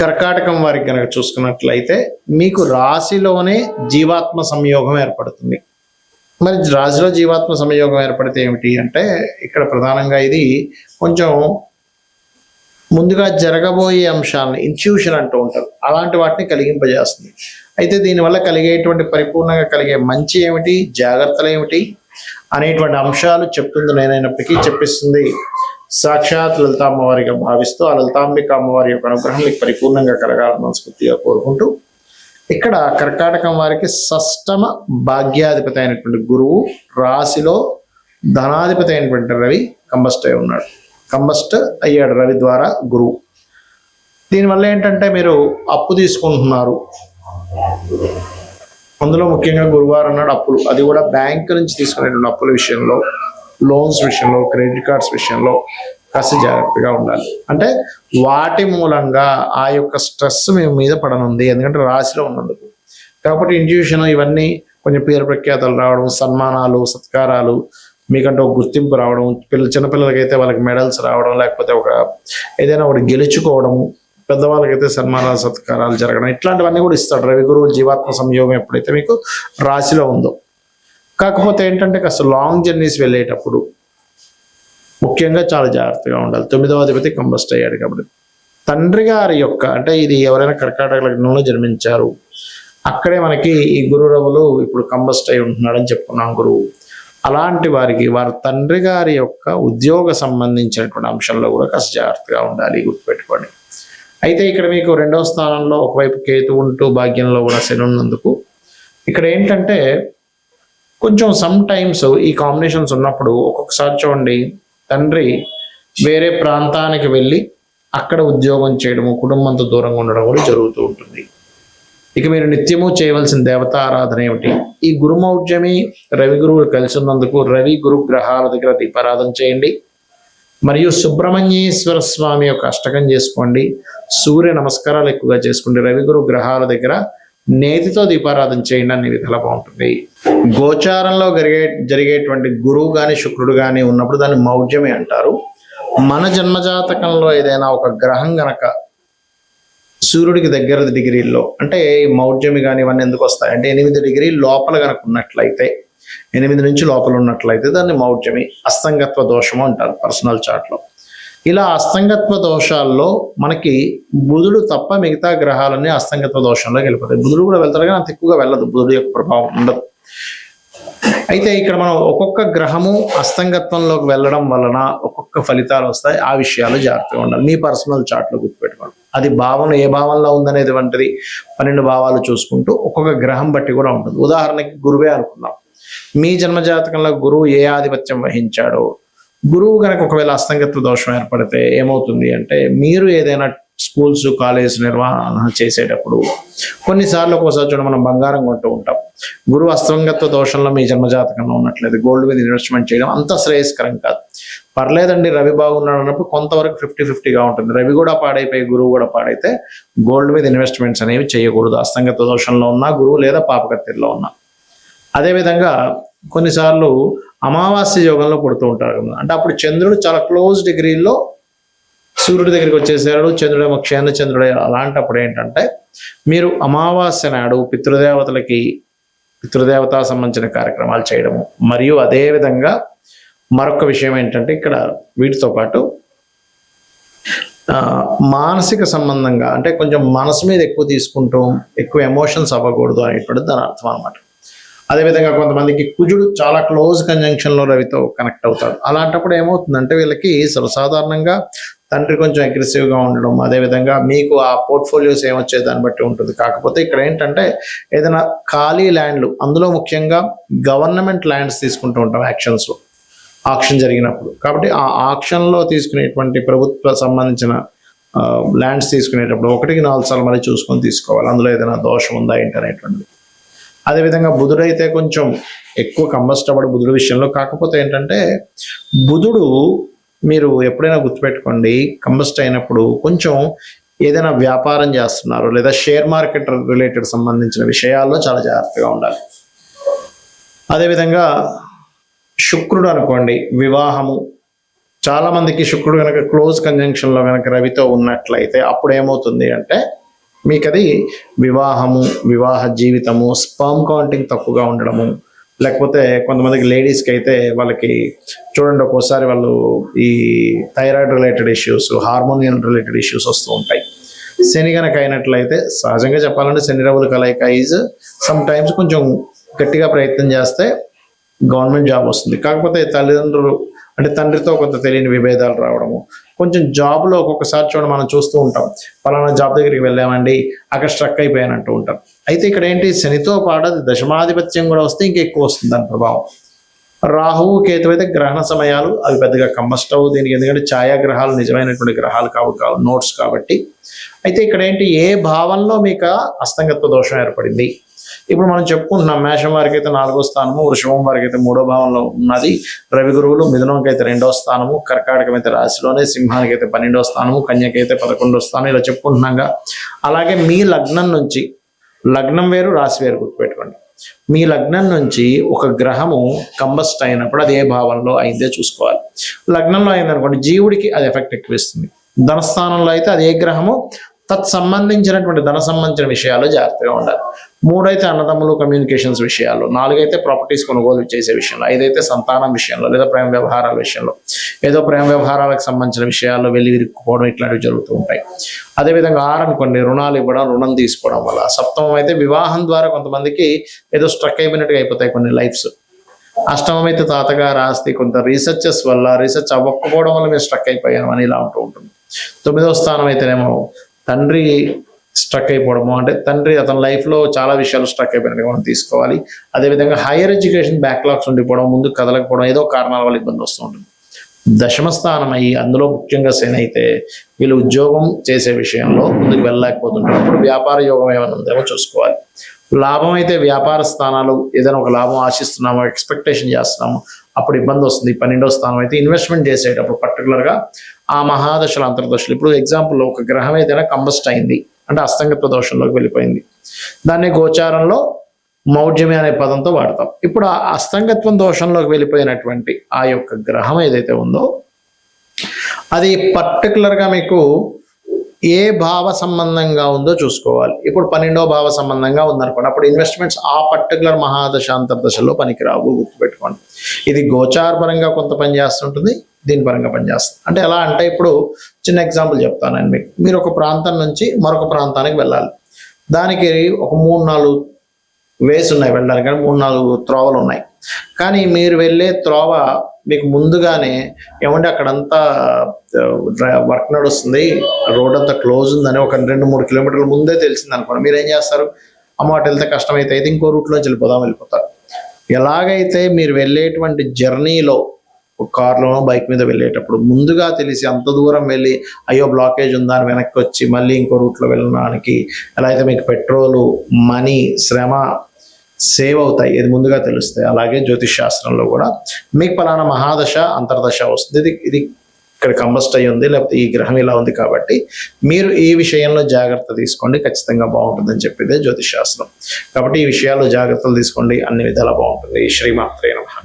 కర్కాటకం వారికి కనుక చూసుకున్నట్లయితే మీకు రాశిలోనే జీవాత్మ సంయోగం ఏర్పడుతుంది. మరి రాశిలో జీవాత్మ సంయోగం ఏర్పడితే ఏమిటి అంటే ఇక్కడ ప్రధానంగా ఇది కొంచెం ముందుగా జరగబోయే అంశాలను ఇన్ట్యూషన్ అంటూ ఉంటారు, అలాంటి వాటిని కలిగింపజేస్తుంది. అయితే దీనివల్ల కలిగేటువంటి పరిపూర్ణంగా కలిగే మంచి ఏమిటి, జాగ్రత్తలు ఏమిటి అనేటువంటి అంశాలు చెప్తుంది నేనైనప్పటికీ చెప్పిస్తుంది సాక్షాత్ లలిత అమ్మవారిగా భావిస్తూ ఆ లలితాంబిక అమ్మవారి యొక్క అనుగ్రహం మీకు పరిపూర్ణంగా కలగాలని మనస్ఫూర్తిగా కోరుకుంటూ, ఇక్కడ కర్కాటకం వారికి షష్టమ భాగ్యాధిపతి అయినటువంటి గురువు రాశిలో ధనాధిపతి అయినటువంటి రవి కంబస్ట్ అయి ఉన్నాడు. కంబస్ట్ అయ్యాడు రవి ద్వారా గురువు. దీనివల్ల ఏంటంటే మీరు అప్పు తీసుకుంటున్నారు, అందులో ముఖ్యంగా గురువారం నాడు అప్పులు, అది కూడా బ్యాంక్ నుంచి తీసుకునేటువంటి అప్పుల విషయంలో, లోన్స్ విషయంలో, క్రెడిట్ కార్డ్స్ విషయంలో కాస్త జాగ్రత్తగా ఉండాలి. అంటే వాటి మూలంగా ఆ యొక్క స్ట్రెస్ మేము మీద పడనుంది, ఎందుకంటే రాశిలో ఉన్నందుకు. కాబట్టి ఇంట్యూషన్ ఇవన్నీ కొంచెం పేరు ప్రఖ్యాతలు రావడం, సన్మానాలు, సత్కారాలు, మీకంటే ఒక గుర్తింపు రావడం, చిన్నపిల్లలకైతే వాళ్ళకి మెడల్స్ రావడం, లేకపోతే ఒక ఏదైనా ఒకటి గెలుచుకోవడం, పెద్దవాళ్ళకైతే సన్మానాలు సత్కారాలు జరగడం, ఇట్లాంటివన్నీ కూడా ఇస్తాడు రవి గురువు జీవాత్మ సంయోగం ఎప్పుడైతే మీకు రాశిలో ఉందో. కాకపోతే ఏంటంటే కాస్త లాంగ్ జర్నీస్ వెళ్ళేటప్పుడు ముఖ్యంగా చాలా జాగ్రత్తగా ఉండాలి. 9వ అధిపతి కంబస్ట్ అయ్యాడు కాబట్టి తండ్రి గారి యొక్క, అంటే ఇది ఎవరైనా కర్కాటక లగ్నంలో జన్మించారు, అక్కడే మనకి ఈ గురు రవులు ఇప్పుడు కంబస్ట్ అయి ఉంటున్నాడని చెప్పుకున్నాం గురువు. అలాంటి వారికి వారి తండ్రి గారి యొక్క ఉద్యోగ సంబంధించినటువంటి అంశంలో కూడా కాస్త జాగ్రత్తగా ఉండాలి, గుర్తుపెట్టుకోండి. అయితే ఇక్కడ మీకు 2వ స్థానంలో ఒకవైపు కేతు ఉంటూ భాగ్యంలో కూడా శని ఉన్నందుకు ఇక్కడ ఏంటంటే కొంచెం సమ్ టైమ్స్ ఈ కాంబినేషన్స్ ఉన్నప్పుడు ఒక్కొక్కసారి చూడండి తండ్రి వేరే ప్రాంతానికి వెళ్ళి అక్కడ ఉద్యోగం చేయడము, కుటుంబంతో దూరంగా ఉండడం కూడా జరుగుతూ ఉంటుంది. ఇక మీరు నిత్యము చేయవలసిన దేవతా ఆరాధన ఏమిటి? ఈ గురుమౌఢ్యమి రవి గురువులు కలిసి ఉన్నందుకు రవి గురు గ్రహాల దగ్గర దీపారాధన చేయండి, మరియు సుబ్రహ్మణ్యేశ్వర స్వామి యొక్క అష్టకం చేసుకోండి, సూర్య నమస్కారాలు ఎక్కువగా చేసుకోండి, రవి గురు గ్రహాల దగ్గర నేతితో దీపారాధన చేయండి, అన్ని విధాలా బాగుంటుంది. గోచారంలో జరిగేటువంటి గురువు కానీ శుక్రుడు కానీ ఉన్నప్పుడు దాన్ని మౌఢ్యమి అంటారు. మన జన్మజాతకంలో ఏదైనా ఒక గ్రహం గనక సూర్యుడికి దగ్గర డిగ్రీల్లో, అంటే మౌఢ్యమి కానీ ఇవన్నీ ఎందుకు వస్తాయి అంటే 8 డిగ్రీల లోపల కనుక ఉన్నట్లయితే, 8 నుంచి లోపల ఉన్నట్లయితే దాన్ని మౌఢ్యమి, అస్తంగత్వ దోషము అంటారు పర్సనల్ చార్ట్లో. ఇలా అస్తంగత్వ దోషాల్లో మనకి బుధుడు తప్ప మిగతా గ్రహాలన్నీ అస్తంగత్వ దోషంలోకి వెళ్ళిపోతాయి. బుధుడు కూడా వెళ్తారు కానీ అంత ఎక్కువగా వెళ్ళదు, బుధుడు యొక్క ప్రభావం ఉండదు. అయితే ఇక్కడ మనం ఒక్కొక్క గ్రహము అస్తంగత్వంలోకి వెళ్ళడం వలన ఒక్కొక్క ఫలితాలు వస్తాయి. ఆ విషయాలు జాగ్రత్తగా ఉండాలి. మీ పర్సనల్ చార్ట్లో గుర్తుపెట్టుకోండి. అది భావన ఏ భావంలో ఉందనేది వంటిది 12 భావాలు చూసుకుంటూ ఒక్కొక్క గ్రహం బట్టి కూడా ఉంటుంది. ఉదాహరణకి గురువే అనుకుందాం, మీ జన్మజాతకంలో గురువు ఏ ఆధిపత్యం వహించాడో, గురువు కనుక ఒకవేళ అస్తంగత్వ దోషం ఏర్పడితే ఏమవుతుంది అంటే మీరు ఏదైనా స్కూల్స్ కాలేజ్ నిర్వహణ చేసేటప్పుడు కొన్నిసార్లు ఒక్కోసారి చూడ మనం బంగారం కొంటూ ఉంటాం. గురువు అస్తంగత్వ దోషంలో మీ జన్మజాతకంలో ఉన్నట్లయితే గోల్డ్ మీద ఇన్వెస్ట్మెంట్ చేయడం అంత శ్రేయస్కరం కాదు. పర్లేదండి రవి బాగున్నాడు అన్నప్పుడు కొంతవరకు 50-50గా ఉంటుంది. రవి కూడా పాడైపోయి గురువు కూడా పాడైతే గోల్డ్ మీద ఇన్వెస్ట్మెంట్స్ అనేవి చేయకూడదు, అస్తంగత్వ దోషంలో ఉన్నా గురువు లేదా పాపకత్తిలో ఉన్నా. అదేవిధంగా కొన్నిసార్లు అమావాస్య యోగంలో పుడుతూ ఉంటారు కదా, అంటే అప్పుడు చంద్రుడు చాలా క్లోజ్ డిగ్రీల్లో సూర్యుడి దగ్గరికి వచ్చేసాడు, చంద్రుడేమో క్షేణ చంద్రుడే. అలాంటప్పుడు ఏంటంటే మీరు అమావాస్య నాడు పితృదేవతా సంబంధించిన కార్యక్రమాలు చేయడము, మరియు అదేవిధంగా మరొక విషయం ఏంటంటే ఇక్కడ వీటితో పాటు మానసిక సంబంధంగా, అంటే కొంచెం మనసు మీద ఎక్కువ తీసుకుంటూ ఎక్కువ ఎమోషన్స్ అవ్వకూడదు అనేటువంటి దాని అర్థం అనమాట. అదేవిధంగా కొంతమందికి కుజుడు చాలా క్లోజ్ కంజంక్షన్లో రవితో కనెక్ట్ అవుతాడు. అలాంటప్పుడు ఏమవుతుందంటే వీళ్ళకి సర్వసాధారణంగా తండ్రి కొంచెం అగ్రెసివ్గా ఉండడం, అదేవిధంగా మీకు ఆ పోర్ట్ఫోలియోస్ ఏమొచ్చే దాన్ని బట్టి ఉంటుంది. కాకపోతే ఇక్కడ ఏంటంటే ఏదైనా ఖాళీ ల్యాండ్లు, అందులో ముఖ్యంగా గవర్నమెంట్ ల్యాండ్స్ తీసుకుంటూ ఉంటాం యాక్షన్స్లో, ఆక్షన్ జరిగినప్పుడు. కాబట్టి ఆ ఆక్షన్లో తీసుకునేటువంటి ప్రభుత్వ సంబంధించిన ల్యాండ్స్ తీసుకునేటప్పుడు 1-4 సార్లు మళ్ళీ చూసుకొని తీసుకోవాలి, అందులో ఏదైనా దోషం ఉందా ఏంటి అనేటువంటిది. అదేవిధంగా బుధుడైతే కొంచెం ఎక్కువ కంబస్ట్ అవ్వడు బుధుడు విషయంలో. కాకపోతే ఏంటంటే బుధుడు మీరు ఎప్పుడైనా గుర్తుపెట్టుకోండి, కంబస్ట్ అయినప్పుడు కొంచెం ఏదైనా వ్యాపారం చేస్తున్నారు లేదా షేర్ మార్కెట్ రిలేటెడ్ సంబంధించిన విషయాల్లో చాలా జాగ్రత్తగా ఉండాలి. అదేవిధంగా శుక్రుడు అనుకోండి, వివాహము, చాలా మందికి శుక్రుడు కనుక క్లోజ్ కంజంక్షన్లో కనుక రవితో ఉన్నట్లయితే అప్పుడు ఏమవుతుంది అంటే మీకు అది వివాహము, వివాహ జీవితము, స్పర్మ్ కౌంటింగ్ తక్కువగా ఉండడము, లేకపోతే కొంతమందికి లేడీస్కి అయితే వాళ్ళకి చూడండి ఒక్కోసారి వాళ్ళు ఈ thyroid related issues, హార్మోనియల్ related issues వస్తూ ఉంటాయి. శని కనుక అయినట్లయితే సహజంగా చెప్పాలంటే శని రవుల కలయిక ఈజ్ సమ్ టైమ్స్ కొంచెం గట్టిగా ప్రయత్నం చేస్తే గవర్నమెంట్ జాబ్ వస్తుంది. కాకపోతే తల్లిదండ్రులు అంటే తండ్రితో కొంత తెలియని విభేదాలు రావడము, కొంచెం జాబ్లో ఒక్కొక్కసారి మనం చూస్తూ ఉంటాం, పలానా జాబ్ దగ్గరికి వెళ్ళామండి అక్కడ స్ట్రక్ అయిపోయానంటూ ఉంటాం. అయితే ఇక్కడ ఏంటి, శనితో పాటు అది దశమాధిపత్యం కూడా వస్తే ఇంకా ఎక్కువ వస్తుంది దాని ప్రభావం. రాహువు కేతు అయితే గ్రహణ సమయాలు అవి పెద్దగా కంబస్ట్ అవ్వు దీనికి, ఎందుకంటే ఛాయాగ్రహాలు నిజమైనటువంటి గ్రహాలు కావు నోట్స్ కాబట్టి. అయితే ఇక్కడ ఏంటి, ఏ భావంలో మీకు అస్తంగత్వ దోషం ఏర్పడింది. ఇప్పుడు మనం చెప్పుకుంటున్నాం మేషం వారికి అయితే 4వ స్థానము, వృషభం వారికి అయితే 3వ భావంలో ఉన్నది రవి గురువులు, మిథునంకి అయితే 2వ స్థానము, కర్కాటకం అయితే రాశిలోనే, సింహానికి అయితే 12వ స్థానము, కన్యకి అయితే 11వ స్థానం, ఇలా చెప్పుకుంటున్నాగా. అలాగే మీ లగ్నం నుంచి, లగ్నం వేరు రాశి వేరు గుర్తుపెట్టుకోండి, మీ లగ్నం నుంచి ఒక గ్రహము కంబస్ట్ అయినప్పుడు అది ఏ భావంలో అయిందే చూసుకోవాలి. లగ్నంలో అయిందనుకోండి జీవుడికి అది ఎఫెక్ట్ ఎక్కువ ఇస్తుంది. ధనస్థానంలో అయితే అది ఏ గ్రహము సంబంధించినటువంటి ధన సంబంధించిన విషయాలు జాగ్రత్తగా ఉండాలి. 3 అయితే అన్నదమ్ములు కమ్యూనికేషన్స్ విషయాలు, 4 అయితే ప్రాపర్టీస్ కొనుగోలు చేసే విషయంలో, 5 అయితే సంతానం విషయంలో లేదా ప్రేమ వ్యవహారాల విషయంలో, ఏదో ప్రేమ వ్యవహారాలకు సంబంధించిన విషయాల్లో వెళ్ళి విరుక్కుపోవడం ఇట్లాంటివి జరుగుతూ ఉంటాయి. అదేవిధంగా 6 అనుకోండి రుణాలు ఇవ్వడం, రుణం తీసుకోవడం వల్ల. 7వ అయితే వివాహం ద్వారా కొంతమందికి ఏదో స్ట్రక్ అయిపోయినట్టుగా అయిపోతాయి కొన్ని లైఫ్స్. 8వ అయితే తాతగారు ఆస్తి, కొంత రీసెర్చెస్ వల్ల రీసెర్చ్ అవ్వకపోవడం వల్ల మీరు స్ట్రక్ అయిపోయాం అని ఇలా ఉంటూ ఉంటుంది. 9వ స్థానం అయితేనేమో తండ్రి స్ట్రక్ అయిపోవడము, అంటే తండ్రి అతని లైఫ్లో చాలా విషయాలు స్ట్రక్ అయిపోయినట్టుగా మనం తీసుకోవాలి. అదేవిధంగా హైయర్ ఎడ్యుకేషన్ బ్యాక్లాగ్స్ ఉండిపోవడం, ముందు కదలకపోవడం, ఏదో కారణాల వల్ల ఇబ్బంది వస్తూ ఉంటుంది. 10వ స్థానం అయ్యి అందులో ముఖ్యంగా శని అయితే వీళ్ళు ఉద్యోగం చేసే విషయంలో ముందుకు వెళ్ళలేకపోతుంటారు. అప్పుడు వ్యాపార యోగం ఏమైనా ఉందేమో చూసుకోవాలి. లాభం అయితే వ్యాపార స్థానాలు ఏదైనా ఒక లాభం ఆశిస్తున్నామో, ఎక్స్పెక్టేషన్ చేస్తున్నాము, అప్పుడు ఇబ్బంది వస్తుంది. 12వ స్థానం అయితే ఇన్వెస్ట్మెంట్ చేసేటప్పుడు పర్టికులర్గా ఆ మహాదశలు అంతర్దశలు. ఇప్పుడు ఎగ్జాంపుల్ ఒక గ్రహం ఏదైనా కంబస్ట్ అయింది అంటే అస్తంగత్వ దోషంలోకి వెళ్ళిపోయింది, దాన్ని గోచారంలో మౌఢ్యమి అనే పదంతో వాడతాం. ఇప్పుడు ఆ అస్తంగత్వం దోషంలోకి వెళ్ళిపోయినటువంటి ఆ యొక్క గ్రహం ఏదైతే ఉందో అది పర్టికులర్గా మీకు ఏ భావ సంబంధంగా ఉందో చూసుకోవాలి. ఇప్పుడు 12వ భావ సంబంధంగా ఉందనుకోండి, అప్పుడు ఇన్వెస్ట్మెంట్స్ ఆ పర్టికులర్ మహాదశ అంతర్దశలో పనికిరావు, గుర్తుపెట్టుకోండి. ఇది గోచార పరంగా కొంత పని చేస్తుంటుంది, దీని పరంగా పనిచేస్తుంది. అంటే ఎలా అంటే ఇప్పుడు చిన్న ఎగ్జాంపుల్ చెప్తానండి మీకు. మీరు ఒక ప్రాంతం నుంచి మరొక ప్రాంతానికి వెళ్ళాలి, దానికి ఒక 3-4 వేస్ ఉన్నాయి వెళ్ళడానికి, కానీ 3-4 త్రోవలు ఉన్నాయి. కానీ మీరు వెళ్ళే త్రోవ మీకు ముందుగానే ఏమంటే అక్కడంతా వర్క్ నడుస్తుంది, రోడ్ అంతా క్లోజ్ ఉందని ఒక 2-3 కిలోమీటర్ల ముందే తెలిసింది అనుకోండి, మీరు ఏం చేస్తారు, అమ్మ అటు వెళ్తే కష్టం అయితే ఇంకో రూట్లోంచి వెళ్ళిపోతారు. ఎలాగైతే మీరు వెళ్ళేటువంటి జర్నీలో కార్లోనో బైక్ మీద వెళ్ళేటప్పుడు ముందుగా తెలిసి అంత దూరం వెళ్ళి అయ్యో బ్లాకేజ్ ఉందా అని వెనక్కి వచ్చి మళ్ళీ ఇంకో రూట్లో వెళ్ళడానికి ఎలా అయితే మీకు పెట్రోలు, మనీ, శ్రమ సేవ్ అవుతాయి, ఇది ముందుగా తెలుస్తాయి. అలాగే జ్యోతిష్ శాస్త్రంలో కూడా మీకు పలానా మహాదశ అంతర్దశ వస్తుంది, ఇది ఇక్కడ కంబస్ట్ అయ్యి ఉంది, లేకపోతే ఈ గ్రహం ఇలా ఉంది, కాబట్టి మీరు ఈ విషయంలో జాగ్రత్త తీసుకోండి, ఖచ్చితంగా బాగుంటుందని చెప్పేదే జ్యోతిష్ శాస్త్రం. కాబట్టి ఈ విషయాల్లో జాగ్రత్తలు తీసుకోండి, అన్ని విధాలా బాగుంటుంది. శ్రీమాత్రే నమః.